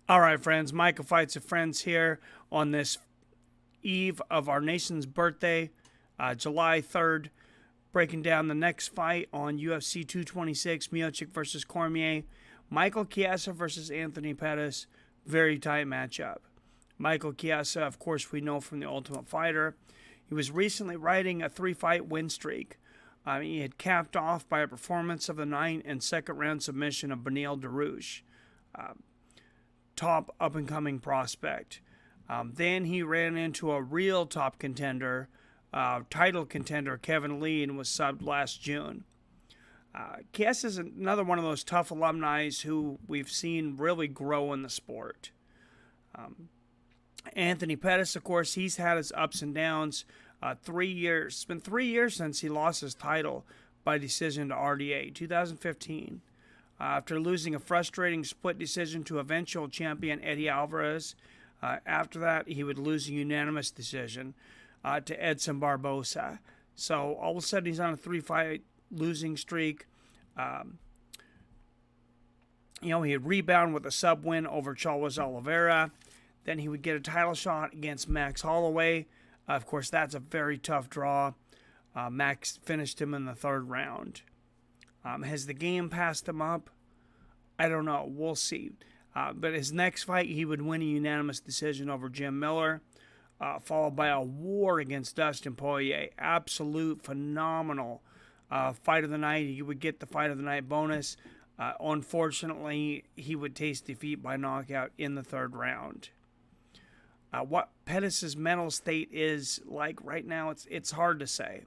All right, friends. Michael Fights with Friends here on this eve of our nation's birthday, July 3rd, breaking down the next fight on UFC 226, Miocic versus Cormier, Michael Chiesa versus Anthony Pettis. Very tight matchup. Michael Chiesa, of course, we know from The Ultimate Fighter. He was recently riding a 3-fight win streak. He had capped off by a performance of the night and second round submission of Beneil Dariush. Top up-and-coming prospect. Then he ran into a real top contender, title contender, Kevin Lee, and was subbed last June. Chiesa is another one of those tough alumni who we've seen really grow in the sport. Anthony Pettis, of course, he's had his ups and downs. 3 years. It's been 3 years since he lost his title by decision to RDA, 2015. After losing a frustrating split decision to eventual champion Eddie Alvarez. After that, he would lose a unanimous decision to Edson Barbosa. So all of a sudden, he's on a 3-fight losing streak. He'd rebound with a sub win over Chavez Oliveira. Then he would get a title shot against Max Holloway. Of course, that's a very tough draw. Max finished him in the third round. Has the game passed him up? I don't know. We'll see. But his next fight, he would win a unanimous decision over Jim Miller, followed by a war against Dustin Poirier. Absolute phenomenal fight of the night. He would get the fight of the night bonus. Unfortunately, he would taste defeat by knockout in the third round. What Pettis' mental state is like right now, it's hard to say.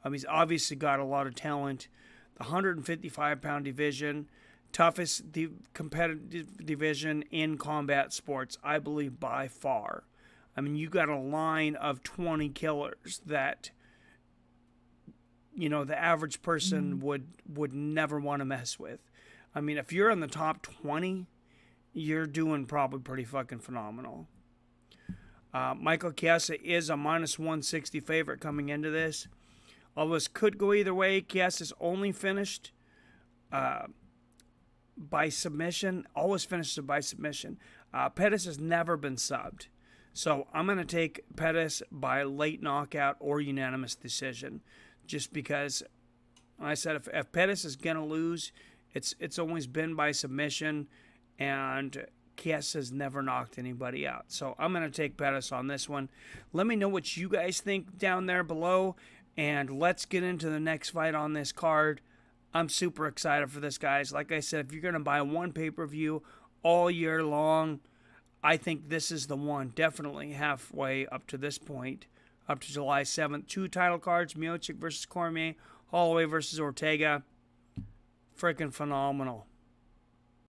He's obviously got a lot of talent. The 155-pound division, toughest competitive division in combat sports, I believe, by far. You got a line of 20 killers that, the average person would never want to mess with. If you're in the top 20, you're doing probably pretty fucking phenomenal. Michael Chiesa is a -160 favorite coming into this. All of this could go either way. Chiesa's only finished by submission. Always finishes by submission. Pettis has never been subbed. So I'm going to take Pettis by late knockout or unanimous decision. Just because, like I said, if Pettis is going to lose, it's always been by submission. And Chiesa's never knocked anybody out. So I'm going to take Pettis on this one. Let me know what you guys think down there below. And let's get into the next fight on this card. I'm super excited for this, guys. Like I said, if you're going to buy one pay-per-view all year long, I think this is the one. Definitely halfway up to this point, up to July 7th. 2 title cards, Miocic versus Cormier, Holloway versus Ortega. Freaking phenomenal.